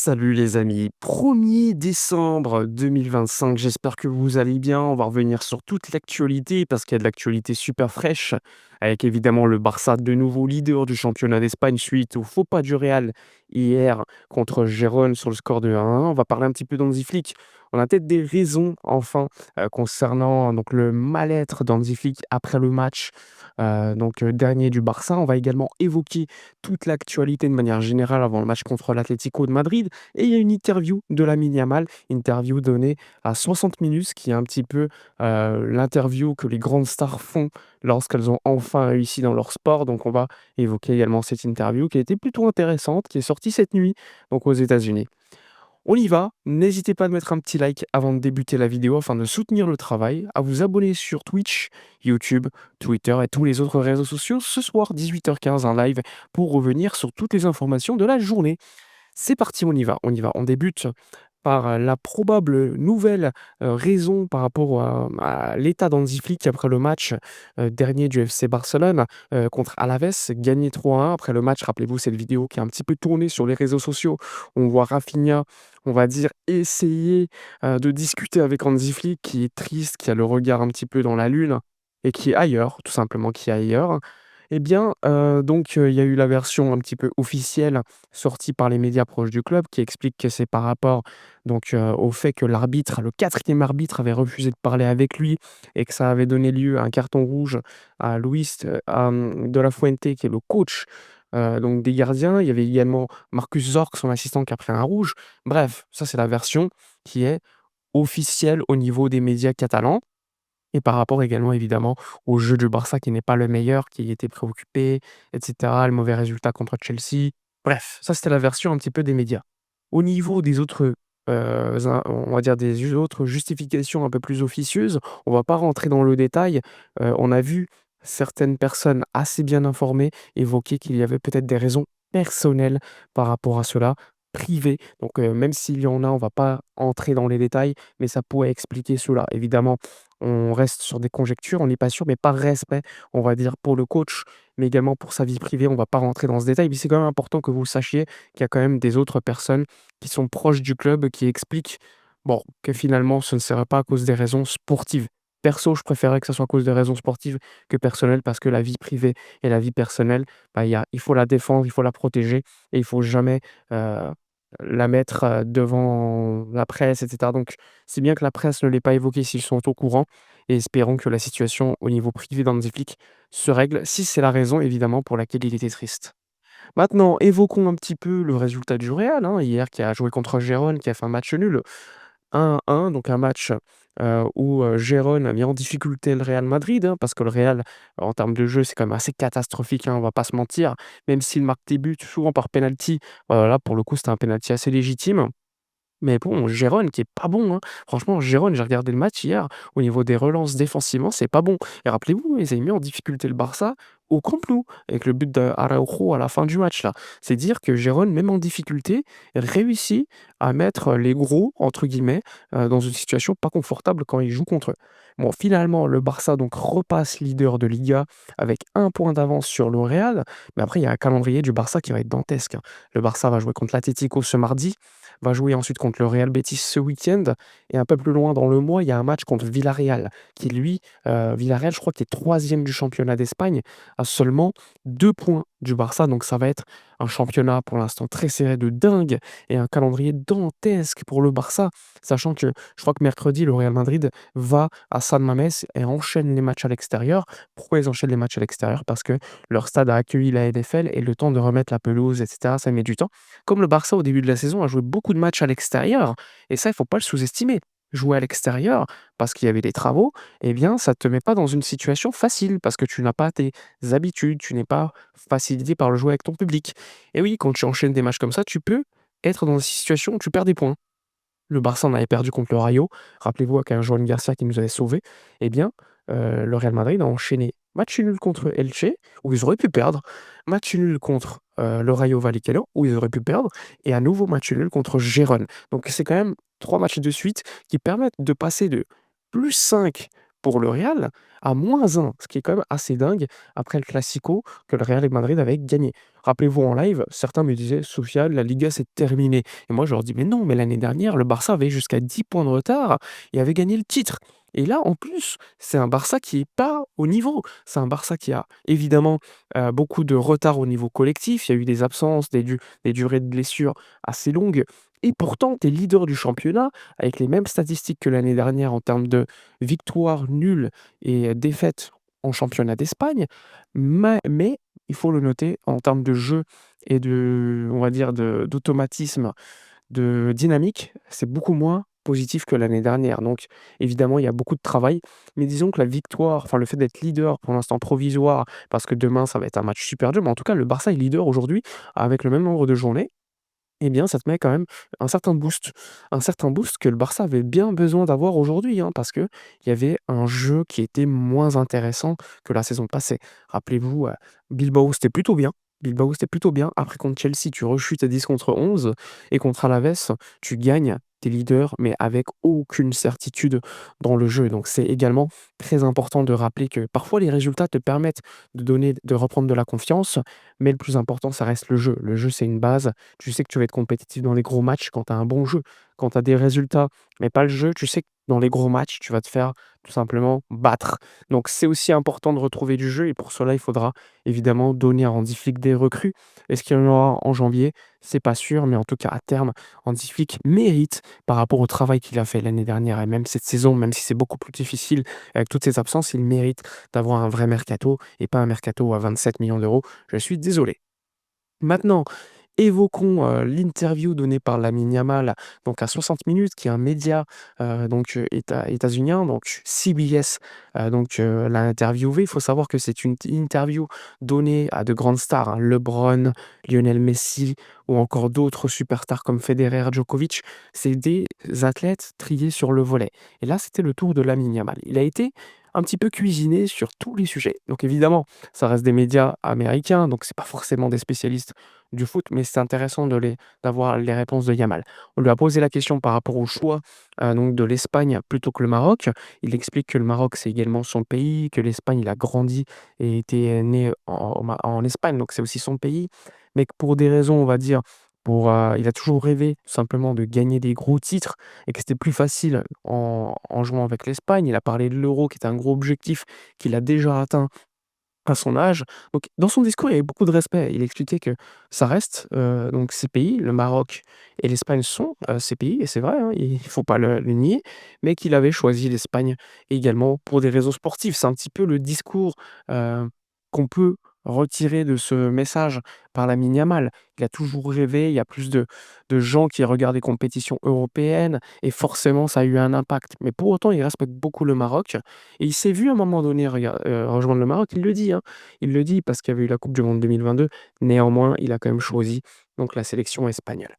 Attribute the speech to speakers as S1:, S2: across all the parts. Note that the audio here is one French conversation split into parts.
S1: Salut les amis, 1er décembre 2025, j'espère que vous allez bien. On va revenir sur toute l'actualité parce qu'il y a de l'actualité super fraîche, avec évidemment le Barça de nouveau leader du championnat d'Espagne suite au faux pas du Real hier contre Gérone sur le score de 1-1. On va parler un petit peu d'Hansi Flick. On a peut-être des raisons enfin concernant donc le mal-être d'Hansi Flick après le match dernier du Barça. On va également évoquer toute l'actualité de manière générale avant le match contre l'Atlético de Madrid. Et il y a une interview de Lamine Yamal, interview donnée à 60 minutes, ce qui est un petit peu l'interview que les grandes stars font lorsqu'elles ont enfin réussi dans leur sport. Donc on va évoquer également cette interview qui a été plutôt intéressante, qui est sortie cette nuit donc aux États-Unis. On y va, n'hésitez pas à mettre un petit like avant de débuter la vidéo afin de soutenir le travail, à vous abonner sur Twitch, YouTube, Twitter et tous les autres réseaux sociaux. Ce soir, 18h15, un live pour revenir sur toutes les informations de la journée. C'est parti, on y va. On débute par, la probable nouvelle, raison par rapport à l'état d'Hansi Flick après le match, dernier du FC Barcelone, contre Alaves, gagné 3-1. Après le match, rappelez-vous cette vidéo qui a un petit peu tourné sur les réseaux sociaux. On voit Rafinha, on va dire, essayer, de discuter avec Hansi Flick qui est triste, qui a le regard un petit peu dans la lune et qui est ailleurs, tout simplement, qui est ailleurs. Eh bien, il y a eu la version un petit peu officielle sortie par les médias proches du club qui explique que c'est par rapport au fait que l'arbitre, le quatrième arbitre avait refusé de parler avec lui et que ça avait donné lieu à un carton rouge à Luis, de la Fuente qui est le coach, des gardiens. Il y avait également Marcus Zorc, son assistant, qui a pris un rouge. Bref, ça c'est la version qui est officielle au niveau des médias catalans. Et par rapport également évidemment au jeu du Barça qui n'est pas le meilleur, qui était préoccupé et cetera, le mauvais résultat contre Chelsea. Bref, ça c'était la version un petit peu des médias. Au niveau des autres, in on va dire des autres justifications un peu plus officieuses, on va pas rentrer dans le détail. On a vu certaines personnes assez bien informées évoquer qu'il y avait peut-être des raisons personnelles par rapport à cela, privées. Même s'il y en a, on va pas entrer dans les détails, mais ça pourrait expliquer cela. Évidemment, on reste sur des conjectures, on n'est pas sûr, mais par respect, on va dire, pour le coach, mais également pour sa vie privée, on va pas rentrer dans ce détail. Mais c'est quand même important que vous sachiez qu'il y a quand même des autres personnes qui sont proches du club, qui expliquent, bon, que finalement, ce ne serait pas à cause des raisons sportives. Perso, je préférerais que ça soit à cause des raisons sportives que personnelles, parce que la vie privée et la vie personnelle, bah, il faut la défendre, il faut la protéger et il faut jamais la mettre devant la presse, etc. Donc, c'est bien que la presse ne l'ait pas évoqué s'ils sont au courant et espérons que la situation au niveau privé d'Hansi Flick se règle, si c'est la raison évidemment pour laquelle il était triste. Maintenant, évoquons un petit peu le résultat du Real, hein, hier qui a joué contre Gérone, qui a fait un match nul. 1-1, donc un match, où, Gérone a mis en difficulté le Real Madrid, hein, parce que le Real, en termes de jeu, c'est quand même assez catastrophique, hein, on va pas se mentir. Même s'il marque des buts souvent par penalty, là pour le coup, c'était un penalty assez légitime. Mais bon, Gérone qui est pas bon, hein. Franchement, Gérone, j'ai regardé le match hier, au niveau des relances défensivement, c'est pas bon. Et rappelez-vous, ils avaient mis en difficulté le Barça au Camp Nou, avec le but d'Araujo à la fin du match là. C'est dire que Gérone, même en difficulté, réussit à mettre «les gros» entre guillemets, dans une situation pas confortable quand il joue contre eux. Bon, finalement, le Barça donc repasse leader de Liga avec 1 point d'avance sur le Real, mais après il y a un calendrier du Barça qui va être dantesque, hein. Le Barça va jouer contre l'Atlético ce mardi, va jouer ensuite contre le Real Betis ce week-end et un peu plus loin dans le mois, il y a un match contre Villarreal qui lui, Villarreal je crois qui est 3e du championnat d'Espagne, à seulement 2 points du Barça. Donc ça va être un championnat pour l'instant très serré de dingue et un calendrier dantesque pour le Barça. Sachant que je crois que mercredi, le Real Madrid va à San Mamés et enchaîne les matchs à l'extérieur. Pourquoi ils enchaînent les matchs à l'extérieur? Parce que leur stade a accueilli la NFL et le temps de remettre la pelouse et cetera, ça met du temps. Comme le Barça au début de la saison a joué beaucoup de matchs à l'extérieur et ça, il faut pas le sous-estimer. Jouer à l'extérieur parce qu'il y avait des travaux, eh bien, ça te met pas dans une situation facile parce que tu n'as pas tes habitudes, tu n'es pas facilité par le jouer avec ton public. Et oui, quand tu enchaînes des matchs comme ça, tu peux être dans des situations où tu perds des points. Le Barça en avait perdu contre le Rayo. Rappelez-vous avec un Joan Garcia qui nous avait sauvés. Eh bien, le Real Madrid a enchaîné match nul contre Elche, où ils auraient pu perdre, match nul contre, le Rayo Vallecano, où ils auraient pu perdre et à nouveau match nul contre Gérone. Donc c'est quand même 3 matchs de suite qui permettent de passer de +5 pour le Real à -1, ce qui est quand même assez dingue après le Classico que le Real Madrid avait gagné. Rappelez-vous en live, certains me disaient: «Soufiane, la Liga, c'est terminé» et moi je leur dis: «Mais non, mais l'année dernière, le Barça avait jusqu'à 10 points de retard et avait gagné le titre» et là, en plus, c'est un Barça qui est pas au niveau. C'est un Barça qui a évidemment, beaucoup de retard au niveau collectif. Il y a eu des absences, des durées de blessures assez longues et pourtant tu es leader du championnat avec les mêmes statistiques que l'année dernière en termes de victoires, nuls et défaites en championnat d'Espagne. Mais il faut le noter, en termes de jeu et de on va dire d'automatisme, de dynamique, c'est beaucoup moins positif que l'année dernière. Donc évidemment, il y a beaucoup de travail, mais disons que la victoire, enfin le fait d'être leader pour l'instant provisoire, parce que demain ça va être un match super dur, mais en tout cas le Barça est leader aujourd'hui avec le même nombre de journées. Eh bien, ça te met quand même un certain boost que le Barça avait bien besoin d'avoir aujourd'hui, hein, parce qu'il y avait un jeu qui était moins intéressant que la saison passée. Rappelez-vous, Bilbao, c'était plutôt bien. Bilbao, c'était plutôt bien. Après, contre Chelsea, tu rechutes à 10 contre 11 et contre Alaves, tu gagnes, tes leaders, mais avec aucune certitude dans le jeu. Donc, c'est également très important de rappeler que parfois les résultats te permettent de reprendre de la confiance, mais le plus important, ça reste le jeu. Le jeu, c'est une base. Tu sais que tu vas être compétitif dans les gros matchs quand tu as un bon jeu. Quand tu as des résultats, mais pas le jeu, tu sais que dans les gros matchs, tu vas te faire tout simplement battre. Donc c'est aussi important de retrouver du jeu et pour cela, il faudra évidemment donner à Hansi Flick des recrues. Est-ce qu'il y en aura en janvier? C'est pas sûr, mais en tout cas à terme, Hansi Flick mérite par rapport au travail qu'il a fait l'année dernière et même cette saison, même si c'est beaucoup plus difficile avec toutes ces absences, il mérite d'avoir un vrai mercato et pas un mercato à 27 millions d'euros. Je suis désolé. Maintenant, évoquons, l'interview donnée par Lamine Yamal, donc à 60 minutes, qui est un média, états-unien, donc CBS, l'a interviewé. Il faut savoir que c'est une interview donnée à de grandes stars, hein, LeBron, Lionel Messi ou encore d'autres superstars comme Federer, Djokovic. C'est des athlètes triés sur le volet et là, c'était le tour de Lamine Yamal. Il a été un petit peu cuisiné sur tous les sujets. Donc évidemment, ça reste des médias américains, donc c'est pas forcément des spécialistes du foot, mais c'est intéressant d'avoir les réponses de Yamal. On lui a posé la question par rapport au choix, donc de l'Espagne plutôt que le Maroc. Il explique que le Maroc, c'est également son pays, que l'Espagne, il a grandi et était né en Espagne, donc c'est aussi son pays, mais que pour des raisons, on va dire, il a toujours rêvé tout simplement de gagner des gros titres et que c'était plus facile en jouant avec l'Espagne. Il a parlé de l'Euro qui était un gros objectif qu'il a déjà atteint à son âge. Donc dans son discours, il y avait beaucoup de respect. Il expliquait que ça reste, donc ces pays, le Maroc et l'Espagne sont, ces pays et c'est vrai, hein, il faut pas le nier, mais qu'il avait choisi l'Espagne également pour des raisons sportives. C'est un petit peu le discours, qu'on peut retirer de ce message par Lamine Yamal. Il a toujours rêvé, il y a plus de gens qui regardent les compétitions européennes et forcément ça a eu un impact. Mais pour autant, il respecte beaucoup le Maroc et il s'est vu à un moment donné rejoindre le Maroc, il le dit, hein. Il le dit parce qu'il y avait eu la coupe du monde 2022. Néanmoins, il a quand même choisi donc la sélection espagnole.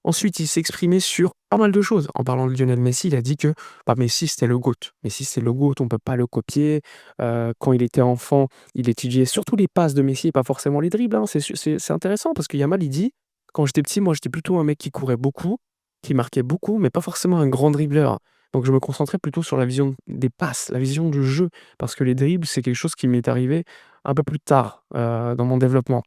S1: Ensuite, il s'est exprimé sur pas mal de choses. En parlant de Lionel Messi, il a dit que, bah, Messi, c'était le GOAT. Messi, c'est le GOAT, on peut pas le copier. Quand il était enfant, il étudiait surtout les passes de Messi et pas forcément les dribbles, hein. C'est intéressant parce que Yamal, il dit: «Quand j'étais petit, moi, j'étais plutôt un mec qui courait beaucoup, qui marquait beaucoup, mais pas forcément un grand dribbleur. Donc je me concentrais plutôt sur la vision des passes, la vision du jeu, parce que les dribbles, c'est quelque chose qui m'est arrivé un peu plus tard, dans mon développement.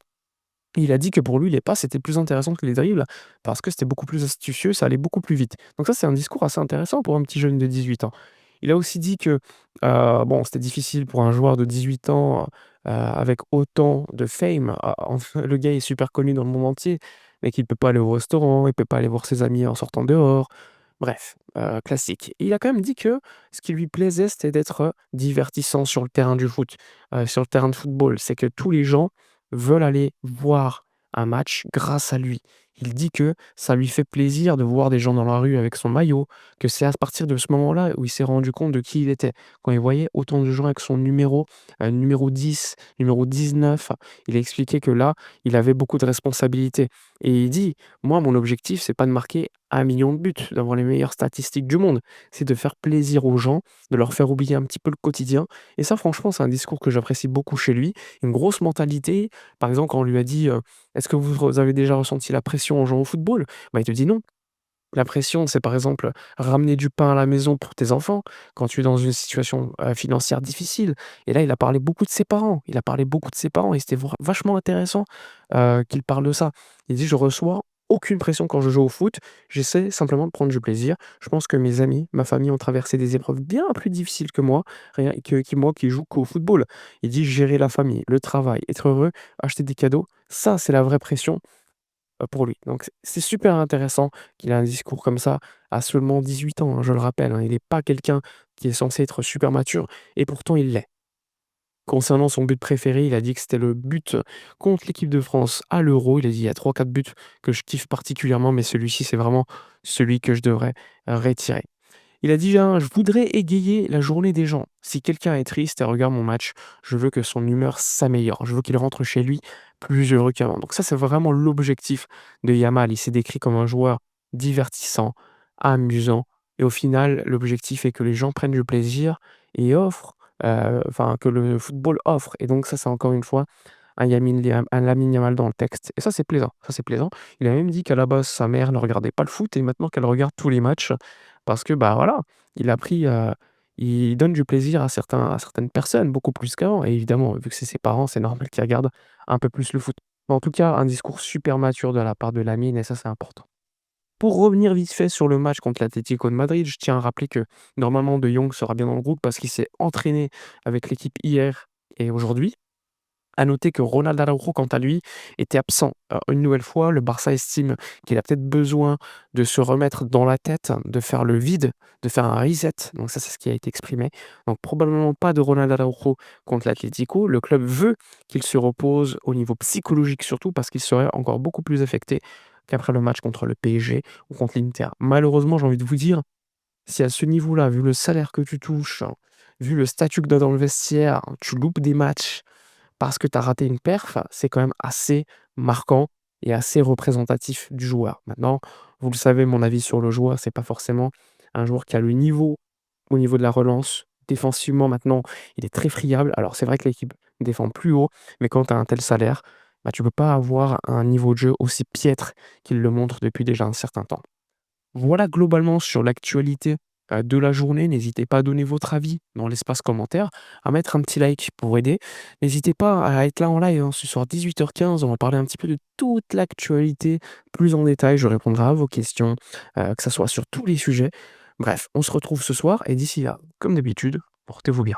S1: Il a dit que pour lui, les passes étaient plus intéressantes que les dribbles parce que c'était beaucoup plus astucieux, ça allait beaucoup plus vite. Donc ça, c'est un discours assez intéressant pour un petit jeune de 18 ans. Il a aussi dit que, bon, c'était difficile pour un joueur de 18 ans, avec autant de fame, le gars est super connu dans le monde entier, mais qu'il peut pas aller au restaurant, il peut pas aller voir ses amis en sortant dehors. Bref, classique. Et il a quand même dit que ce qui lui plaisait, c'était d'être, divertissant sur le terrain du foot, sur le terrain de football. C'est que tous les gens veulent aller voir un match grâce à lui. Il dit que ça lui fait plaisir de voir des gens dans la rue avec son maillot, que c'est à partir de ce moment-là où il s'est rendu compte de qui il était. Quand il voyait autant de gens avec son numéro 10, numéro 19, il a expliqué que là, il avait beaucoup de responsabilités et il dit: «Moi, mon objectif, c'est pas de marquer 1 million de buts, d'avoir les meilleures statistiques du monde. C'est de faire plaisir aux gens, de leur faire oublier un petit peu le quotidien» et ça, franchement, c'est un discours que j'apprécie beaucoup chez lui. Une grosse mentalité. Par exemple, quand on lui a dit: «Est-ce que vous avez déjà ressenti la pression en jouant au football?» Bah, il te dit: «Non». La pression, c'est par exemple ramener du pain à la maison pour tes enfants quand tu es dans une situation, financière difficile et là, il a parlé beaucoup de ses parents. Il a parlé beaucoup de ses parents et c'était vachement intéressant, qu'il parle de ça. Il dit: «Je reçois aucune pression quand je joue au foot, j'essaie simplement de prendre du plaisir. Je pense que mes amis, ma famille ont traversé des épreuves bien plus difficiles que moi, rien que moi qui joue qu'au football». Il dit: «Gérer la famille, le travail, être heureux, acheter des cadeaux, ça, c'est la vraie pression». Pour lui. Donc c'est super intéressant qu'il ait un discours comme ça à seulement 18 ans, hein, je le rappelle, hein. Il est pas quelqu'un qui est censé être super mature et pourtant il l'est. Concernant son but préféré, il a dit que c'était le but contre l'équipe de France à l'Euro. Il a dit: «Il y a 3-4 buts que je kiffe particulièrement, mais celui-ci, c'est vraiment celui que je devrais retirer». Il a dit: «Hein, je voudrais égayer la journée des gens. Si quelqu'un est triste et regarde mon match, je veux que son humeur s'améliore. Je veux qu'il rentre chez lui plus heureux qu'avant». Donc ça, c'est vraiment l'objectif de Yamal. Il s'est décrit comme un joueur divertissant, amusant et au final, l'objectif est que les gens prennent du plaisir et offrent, enfin que le football offre et donc ça, c'est encore une fois un Lamine Yamal dans le texte et ça, c'est plaisant, ça, c'est plaisant. Il a même dit qu'à la base, sa mère ne regardait pas le foot et maintenant qu'elle regarde tous les matchs parce que, bah, voilà, il a pris, il donne du plaisir à certaines personnes, beaucoup plus qu'avant et évidemment, vu que c'est ses parents, c'est normal qu'ils regardent un peu plus le foot. Mais en tout cas, un discours super mature de la part de Lamine et ça, c'est important. Pour revenir vite fait sur le match contre l'Atlético de Madrid, je tiens à rappeler que normalement De Jong sera bien dans le groupe parce qu'il s'est entraîné avec l'équipe hier et aujourd'hui. À noter que Ronald Araujo, quant à lui, était absent. Une nouvelle fois, le Barça estime qu'il a peut-être besoin de se remettre dans la tête, de faire le vide, de faire un reset. Donc ça, c'est ce qui a été exprimé. Donc probablement pas de Ronald Araujo contre l'Atlético. Le club veut qu'il se repose au niveau psychologique surtout parce qu'il serait encore beaucoup plus affecté qu'après le match contre le PSG ou contre l'Inter. Malheureusement, j'ai envie de vous dire, si à ce niveau-là, vu le salaire que tu touches, hein, vu le statut que tu as dans le vestiaire, tu loupes des matchs parce que tu as raté une perf, c'est quand même assez marquant et assez représentatif du joueur. Maintenant, vous le savez, mon avis sur le joueur, c'est pas forcément un joueur qui a le niveau au niveau de la relance. Défensivement, maintenant, il est très friable. Alors, c'est vrai que l'équipe défend plus haut, mais quand tu as un tel salaire, bah, tu peux pas avoir un niveau de jeu aussi piètre qu'il le montre depuis déjà un certain temps. Voilà globalement sur l'actualité, de la journée. N'hésitez pas à donner votre avis dans l'espace commentaire, à mettre un petit like pour aider. N'hésitez pas à être là en live, hein, ce soir 18h15, on va parler un petit peu de toute l'actualité plus en détail. Je répondrai à vos questions, que ça soit sur tous les sujets. Bref, on se retrouve ce soir et d'ici là, comme d'habitude, portez-vous bien.